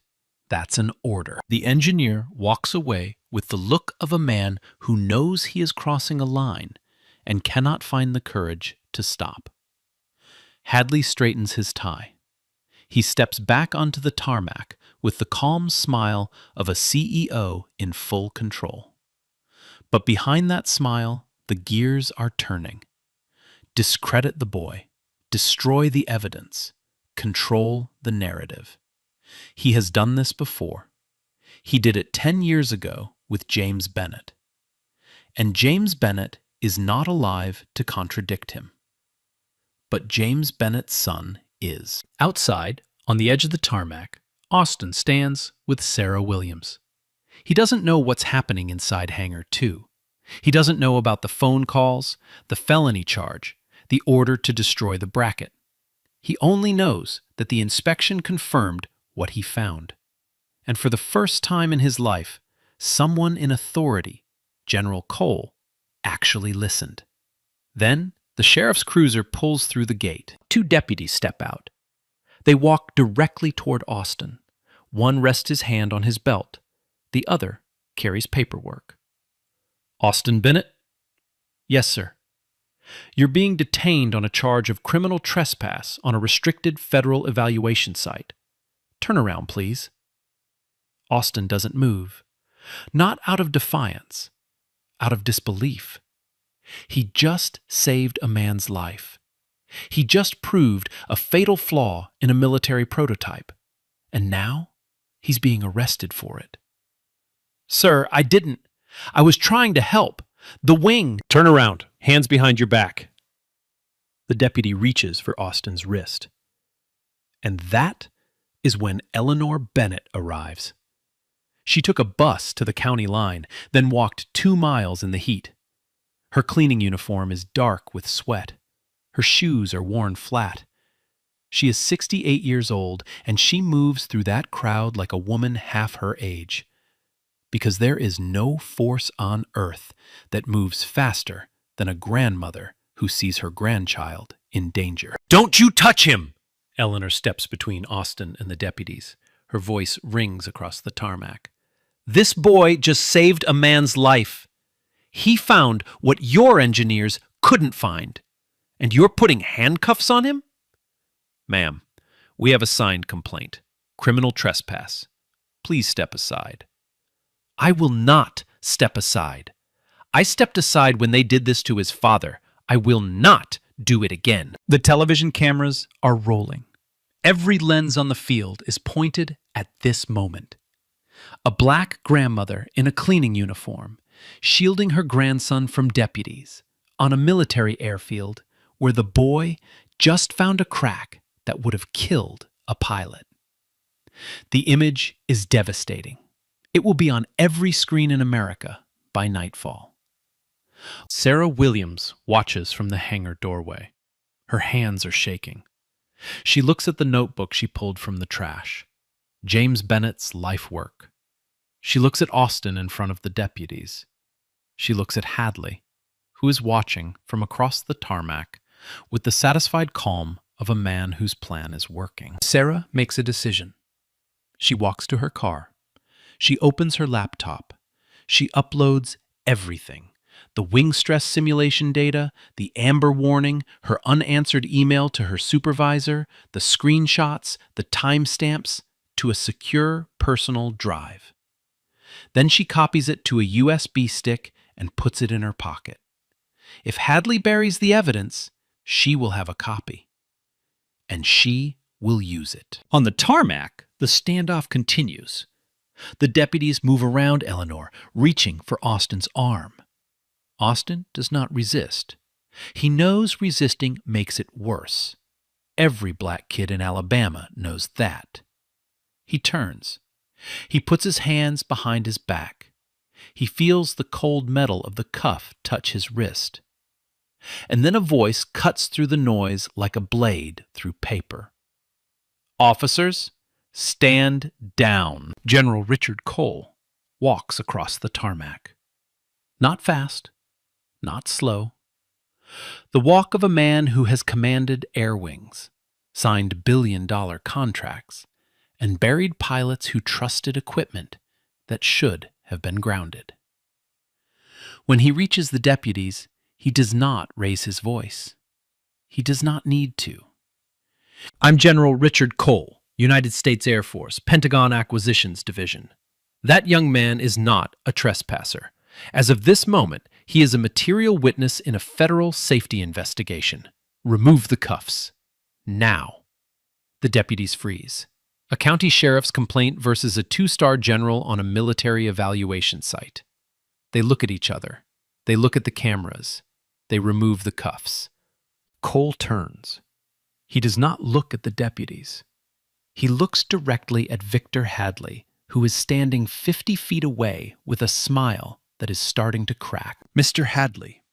B: That's an order. The engineer walks away with the look of a man who knows he is crossing a line and cannot find the courage to stop. Hadley straightens his tie. He steps back onto the tarmac with the calm smile of a CEO in full control. But behind that smile, the gears are turning. Discredit the boy. Destroy the evidence. Control the narrative. He has done this before. He did it 10 years ago with James Bennett. And James Bennett is not alive to contradict him. But James Bennett's son is. Outside, on the edge of the tarmac, Austin stands with Sarah Williams. He doesn't know what's happening inside Hangar 2. He doesn't know about the phone calls, the felony charge, the order to destroy the bracket. He only knows that the inspection confirmed what he found. And for the first time in his life, someone in authority, General Cole, actually listened. Then, the sheriff's cruiser pulls through the gate. 2 deputies step out. They walk directly toward Austin. One rests his hand on his belt. The other carries paperwork. Austin Bennett? Yes, sir. You're being detained on a charge of criminal trespass on a restricted federal evaluation site. Turn around, please. Austin doesn't move. Not out of defiance, out of disbelief. He just saved a man's life. He just proved a fatal flaw in a military prototype. And now he's being arrested for it. Sir, I didn't. I was trying to help. The wing.
E: Turn around. Hands behind your back. The deputy reaches for Austin's wrist. And that is when Eleanor Bennett arrives. She took a bus to the county line, then walked 2 miles in the heat. Her cleaning uniform is dark with sweat. Her shoes are worn flat. She is 68 years old, and she moves through that crowd like a woman half her age. Because there is no force on earth that moves faster than a grandmother who sees her grandchild in danger. Don't you touch him! Eleanor steps between Austin and the deputies. Her voice rings across the tarmac. This boy just saved a man's life. He found what your engineers couldn't find. And you're putting handcuffs on him? Ma'am, we have a signed complaint. Criminal trespass. Please step aside. I will not step aside. I stepped aside when they did this to his father. I will not do it again. The television cameras are rolling. Every lens on the field is pointed at this moment. A black grandmother in a cleaning uniform, shielding her grandson from deputies, on a military airfield where the boy just found a crack that would have killed a pilot. The image is devastating. It will be on every screen in America by nightfall. Sarah Williams watches from the hangar doorway. Her hands are shaking. She looks at the notebook she pulled from the trash. James Bennett's life work. She looks at Austin in front of the deputies. She looks at Hadley, who is watching from across the tarmac with the satisfied calm of a man whose plan is working. Sarah makes a decision. She walks to her car. She opens her laptop. She uploads everything. The wing stress simulation data, the amber warning, her unanswered email to her supervisor, the screenshots, the timestamps, to a secure personal drive. Then she copies it to a USB stick and puts it in her pocket. If Hadley buries the evidence, she will have a copy. And she will use it. On the tarmac, the standoff continues. The deputies move around Eleanor, reaching for Austin's arm. Austin does not resist. He knows resisting makes it worse. Every black kid in Alabama knows that. He turns. He puts his hands behind his back. He feels the cold metal of the cuff touch his wrist. And then a voice cuts through the noise like a blade through paper. Officers, stand down. General Richard Cole walks across the tarmac.
B: Not fast, not slow. The walk of a man who has commanded air wings, signed billion-dollar contracts, and buried pilots who trusted equipment that should have been grounded. When he reaches the deputies, he does not raise his voice. He does not need to.
E: I'm General Richard Cole, United States Air Force, Pentagon Acquisitions Division. That young man is not a trespasser. As of this moment, he is a material witness in a federal safety investigation. Remove the cuffs. Now. The deputies freeze. A county sheriff's complaint versus a 2-star general on a military evaluation site. They look at each other. They look at the cameras. They remove the cuffs. Cole turns. He does not look at the deputies. He looks directly at Victor Hadley, who is standing 50 feet away with a smile that is starting to crack. Mr. Hadley,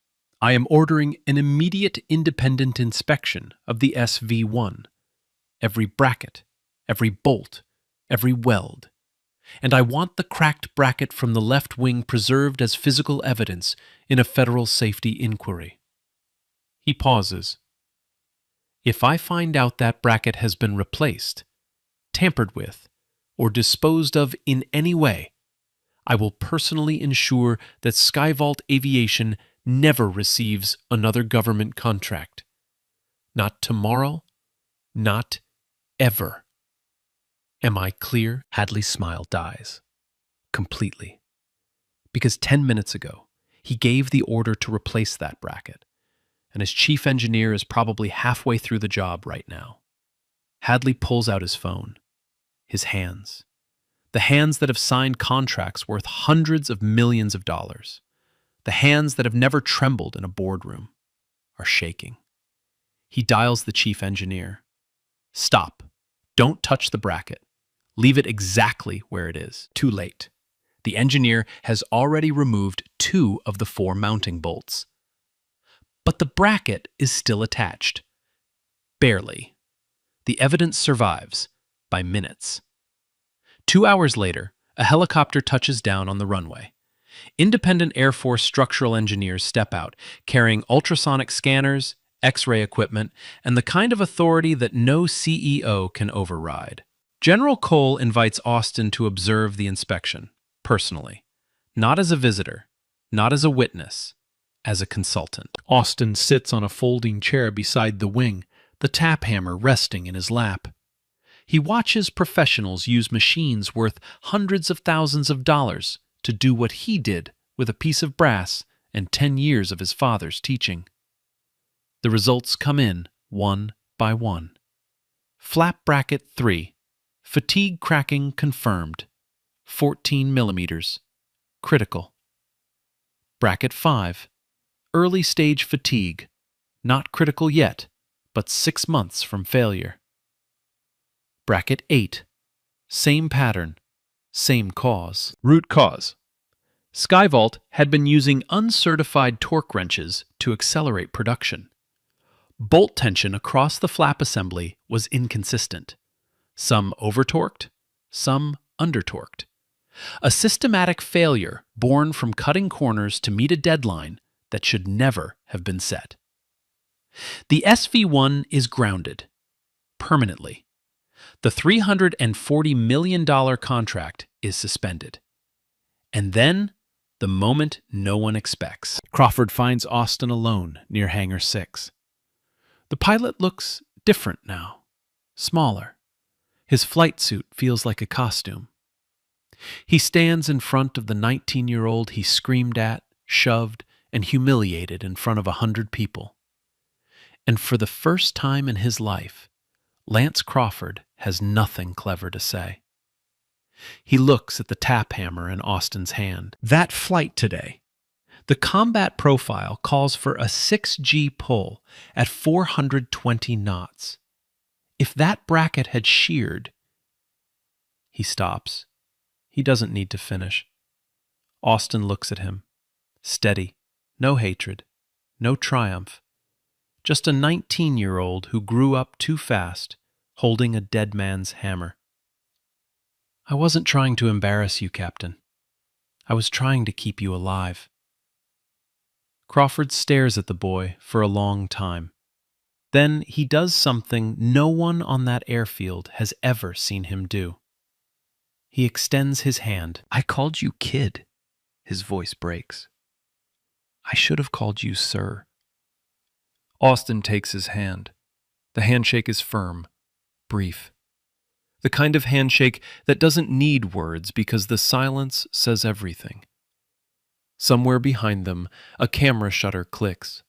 E: I am ordering an immediate independent inspection of the SV-1. Every bracket, every bolt, every weld. And I want the cracked bracket from the left wing preserved as physical evidence in a federal safety inquiry. He pauses. If I find out that bracket has been replaced, tampered with, or disposed of in any way, I will personally ensure that Skyvault Aviation never receives another government contract. Not tomorrow, not ever. Am I clear? Hadley's smile dies. Completely. Because 10 minutes ago, he gave the order to replace that bracket, and his chief engineer is probably halfway through the job right now. Hadley pulls out his phone. His hands. The hands that have signed contracts worth hundreds of millions of dollars. The hands that have never trembled in a boardroom are shaking. He dials the chief engineer. Stop. Don't touch the bracket. Leave it exactly where it is. Too late. The engineer has already removed 2 of the 4 mounting bolts. But the bracket is still attached. Barely. The evidence survives by minutes. 2 hours later, a helicopter touches down on the runway. Independent Air Force structural engineers step out, carrying ultrasonic scanners, X-ray equipment, and the kind of authority that no CEO can override. General Cole invites Austin to observe the inspection, personally. Not as a visitor, not as a witness, as a consultant. Austin sits on a folding chair beside the wing, the tap hammer resting in his lap. He watches professionals use machines worth hundreds of thousands of dollars to do what he did with a piece of brass and 10 years of his father's teaching. The results come in one by one. Flap bracket 3, fatigue cracking confirmed, 14 millimeters, critical. Bracket 5, early stage fatigue, not critical yet, but 6 months from failure. Bracket 8, same pattern, same cause. Root cause. Skyvault had been using uncertified torque wrenches to accelerate production. Bolt tension across the flap assembly was inconsistent. Some over-torqued, some under-torqued. A systematic failure born from cutting corners to meet a deadline that should never have been set. The SV-1 is grounded, permanently. The $340 million contract is suspended. And then, the moment no one expects. Crawford finds Austin alone near Hangar 6. The pilot looks different now, smaller. His flight suit feels like a costume. He stands in front of the 19-year-old he screamed at, shoved, and humiliated in front of 100 people. And for the first time in his life, Lance Crawford has nothing clever to say. He looks at the tap hammer in Austin's hand. That flight today. The combat profile calls for a 6G pull at 420 knots. If that bracket had sheared... He stops. He doesn't need to finish. Austin looks at him. Steady. No hatred. No triumph. Just a 19-year-old who grew up too fast, holding a dead man's hammer. I wasn't trying to embarrass you, Captain. I was trying to keep you alive.
B: Crawford stares at the boy for a long time. Then he does something no one on that airfield has ever seen him do. He extends his hand.
E: I called you kid. His voice breaks. I should have called you sir. Austin takes his hand. The handshake is firm, brief. The kind of handshake that doesn't need words because the silence says everything. Somewhere behind them, a camera shutter clicks.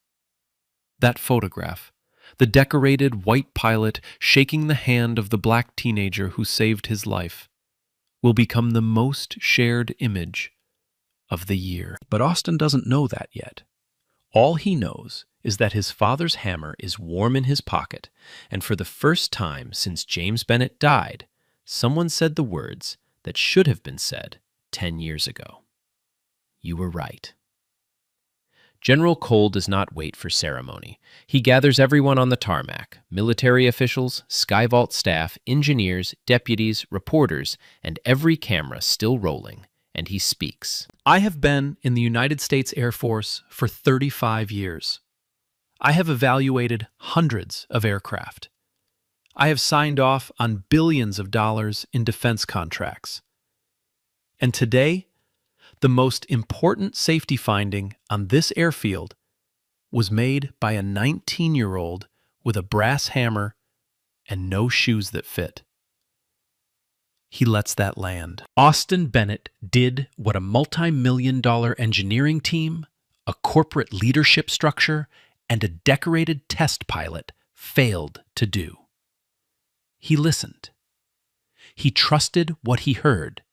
E: That photograph, the decorated white pilot shaking the hand of the black teenager who saved his life, will become the most shared image of the year. But Austin doesn't know that yet. All he knows is that his father's hammer is warm in his pocket, and for the first time since James Bennett died, someone said the words that should have been said 10 years ago. You were right. General Cole does not wait for ceremony. He gathers everyone on the tarmac, military officials, Skyvault staff, engineers, deputies, reporters, and every camera still rolling, and he speaks.
B: I have been in the United States Air Force for 35 years. I have evaluated hundreds of aircraft. I have signed off on billions of dollars in defense contracts. And today, the most important safety finding on this airfield was made by a 19-year-old with a brass hammer and no shoes that fit. He lets that land. Austin Bennett did what a multi-million-dollar engineering team, a corporate leadership structure, and a decorated test pilot failed to do. He listened. He trusted what he heard.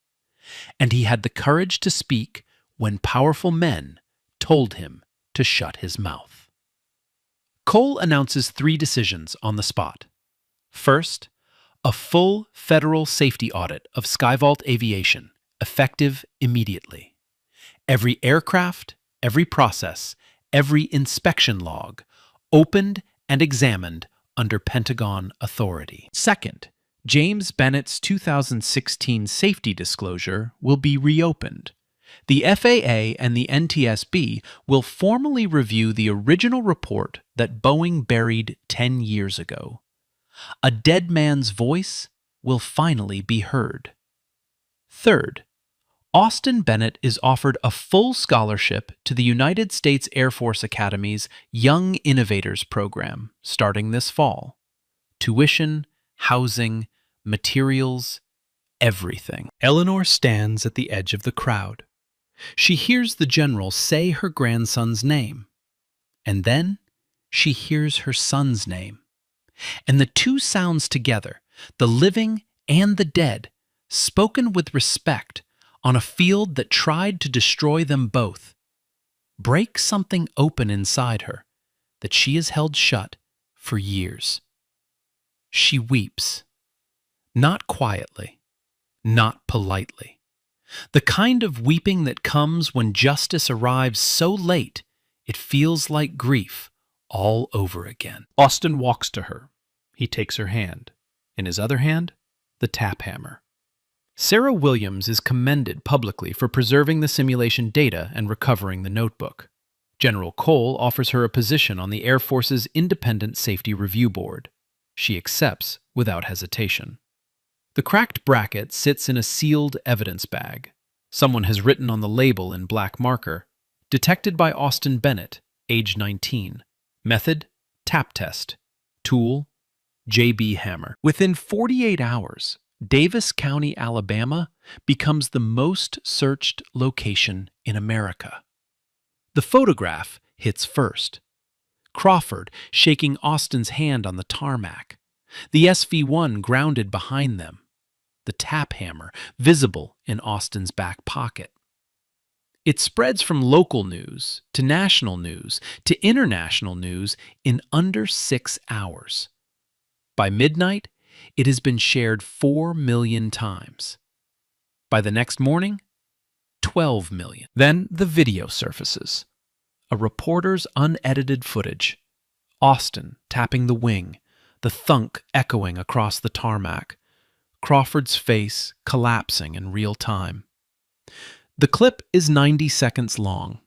B: And he had the courage to speak when powerful men told him to shut his mouth. Cole announces 3 decisions on the spot. First, a full federal safety audit of Skyvault Aviation, effective immediately. Every aircraft, every process, every inspection log, opened and examined under Pentagon authority. Second, James Bennett's 2016 safety disclosure will be reopened. The FAA and the NTSB will formally review the original report that Boeing buried 10 years ago. A dead man's voice will finally be heard. Third, Austin Bennett is offered a full scholarship to the United States Air Force Academy's Young Innovators program starting this fall. Tuition, housing, materials, everything. Eleanor stands at the edge of the crowd. She hears the general say her grandson's name, and then she hears her son's name. And the two sounds together, the living and the dead, spoken with respect on a field that tried to destroy them both, break something open inside her that she has held shut for years. She weeps. Not quietly, not politely. The kind of weeping that comes when justice arrives so late it feels like grief all over again. Austin walks to her. He takes her hand. In his other hand, the tap hammer. Sarah Williams is commended publicly for preserving the simulation data and recovering the notebook. General Cole offers her a position on the Air Force's Independent Safety Review Board. She accepts without hesitation. The cracked bracket sits in a sealed evidence bag. Someone has written on the label in black marker, "Detected by Austin Bennett, age 19. Method, tap test. Tool, JB hammer." Within 48 hours, Davis County, Alabama becomes the most searched location in America. The photograph hits first. Crawford shaking Austin's hand on the tarmac. The SV-1 grounded behind them. The tap hammer visible in Austin's back pocket. It spreads from local news to national news to international news in under 6 hours. By midnight, it has been shared 4 million times. By the next morning, 12 million. Then the video surfaces. A reporter's unedited footage. Austin tapping the wing, the thunk echoing across the tarmac. Crawford's face collapsing in real time. The clip is 90 seconds long.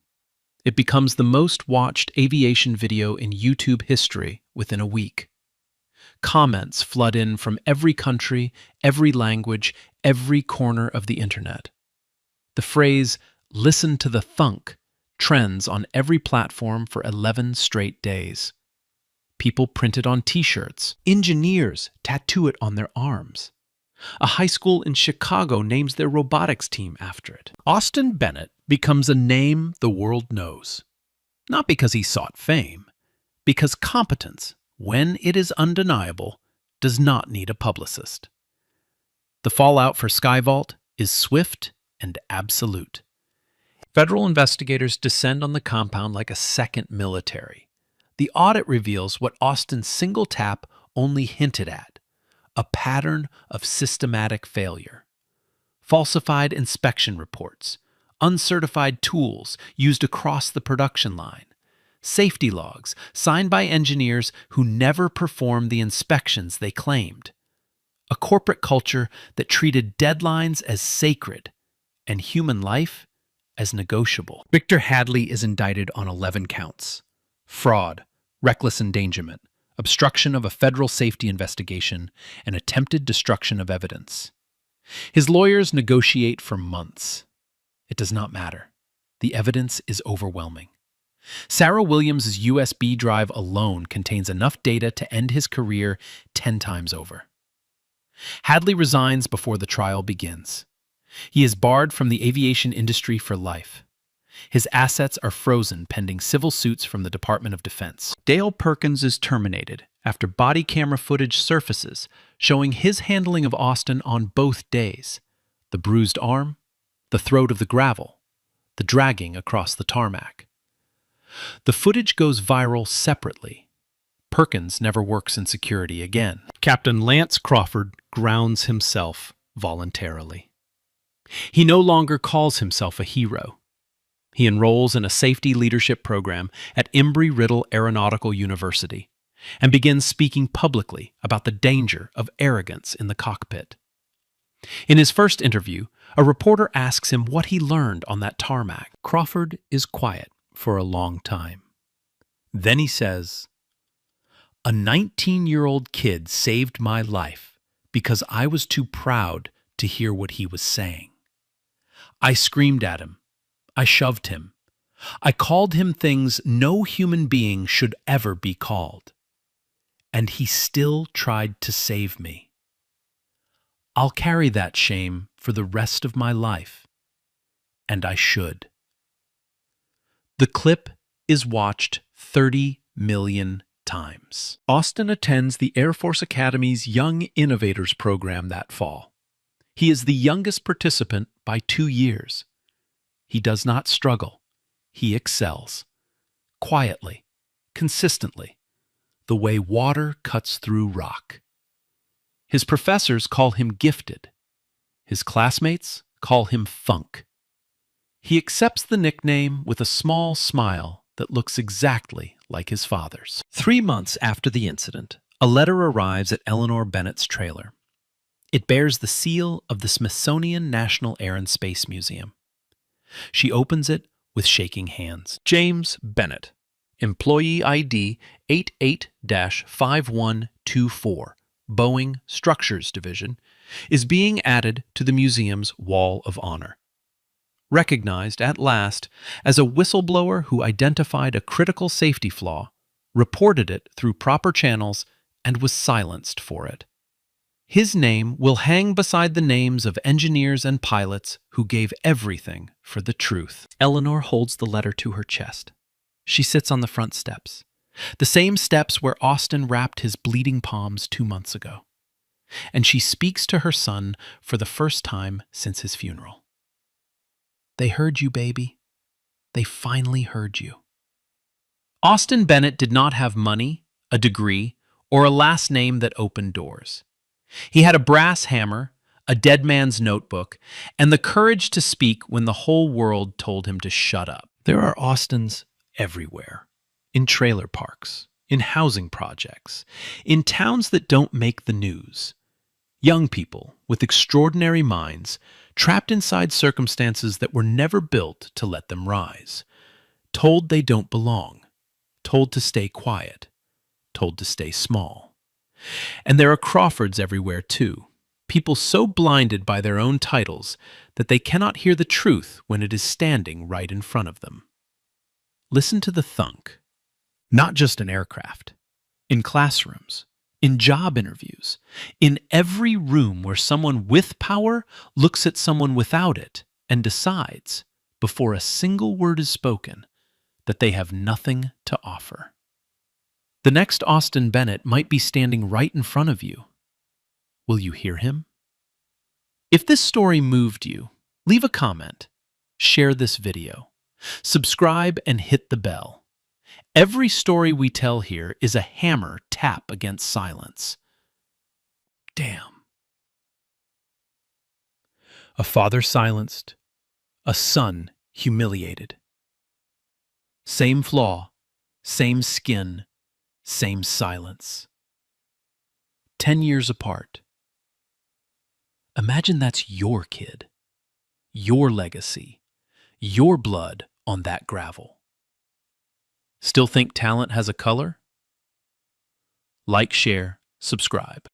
E: It becomes the most watched aviation video in YouTube history within a week. Comments flood in from every country, every language, every corner of the internet. The phrase, "listen to the thunk," trends on every platform for 11 straight days. People print it on t-shirts. Engineers tattoo it on their arms. A high school in Chicago names their robotics team after it. Austin Bennett becomes a name the world knows. Not because he sought fame, because competence, when it is undeniable, does not need a publicist. The fallout for Skyvault is swift and absolute. Federal investigators descend on the compound like a second military. The audit reveals what Austin's single tap only hinted at: a pattern of systematic failure. Falsified inspection reports, uncertified tools used across the production line, safety logs signed by engineers who never performed the inspections they claimed. A corporate culture that treated deadlines as sacred and human life as negotiable. Victor Hadley is indicted on 11 counts: fraud, reckless endangerment, obstruction of a federal safety investigation, and attempted destruction of evidence. His lawyers negotiate for months. It does not matter. The evidence is overwhelming. Sarah Williams' USB drive alone contains enough data to end his career 10 times over. Hadley resigns before the trial begins. He is barred from the aviation industry for life. His assets are frozen pending civil suits from the Department of Defense. Dale Perkins is terminated after body camera footage surfaces showing his handling of Austin on both days: the bruised arm, the throat of the gravel, the dragging across the tarmac. The footage goes viral separately. Perkins never works in security again. Captain Lance Crawford grounds himself voluntarily. He no longer calls himself a hero. He enrolls in a safety leadership program at Embry-Riddle Aeronautical University and begins speaking publicly about the danger of arrogance in the cockpit. In his first interview, a reporter asks him what he learned on that tarmac. Crawford is quiet for a long time. Then he says, "A 19-year-old kid saved my life because I was too proud to hear what he was saying. I screamed at him. I shoved him. I called him things no human being should ever be called. And he still tried to save me. I'll carry that shame for the rest of my life. And I should." The clip is watched 30 million times. Austin attends the Air Force Academy's Young Innovators program that fall. He is the youngest participant by 2 years. He does not struggle. He excels. Quietly, consistently, the way water cuts through rock. His professors call him gifted. His classmates call him Funk. He accepts the nickname with a small smile that looks exactly like his father's. 3 months after the incident, a letter arrives at Eleanor Bennett's trailer. It bears the seal of the Smithsonian National Air and Space Museum. She opens it with shaking hands. James Bennett, employee ID 88-5124, Boeing Structures Division, is being added to the museum's Wall of Honor. Recognized at last as a whistleblower who identified a critical safety flaw, reported it through proper channels, and was silenced for it. His name will hang beside the names of engineers and pilots who gave everything for the truth. Eleanor holds the letter to her chest. She sits on the front steps, the same steps where Austin wrapped his bleeding palms 2 months ago. And she speaks to her son for the first time since his funeral. "They heard you, baby. They finally heard you." Austin Bennett did not have money, a degree, or a last name that opened doors. He had a brass hammer, a dead man's notebook, and the courage to speak when the whole world told him to shut up. There are Austins everywhere, in trailer parks, in housing projects, in towns that don't make the news. Young people with extraordinary minds trapped inside circumstances that were never built to let them rise. told they don't belong, told to stay quiet, told to stay small. And there are Crawfords everywhere, too. People so blinded by their own titles that they cannot hear the truth when it is standing right in front of them. Listen to the thunk. Not just in aircraft, in classrooms, in job interviews, in every room where someone with power looks at someone without it and decides, before a single word is spoken, that they have nothing to offer. The next Austin Bennett might be standing right in front of you. Will you hear him? If this story moved you, leave a comment, share this video, subscribe, and hit the bell. Every story we tell here is a hammer tap against silence. Damn. A father silenced, a son humiliated. Same flaw, same skin, same silence. 10 years apart. Imagine that's your kid, your legacy, your blood on that gravel. Still think talent has a color? Like, share, subscribe.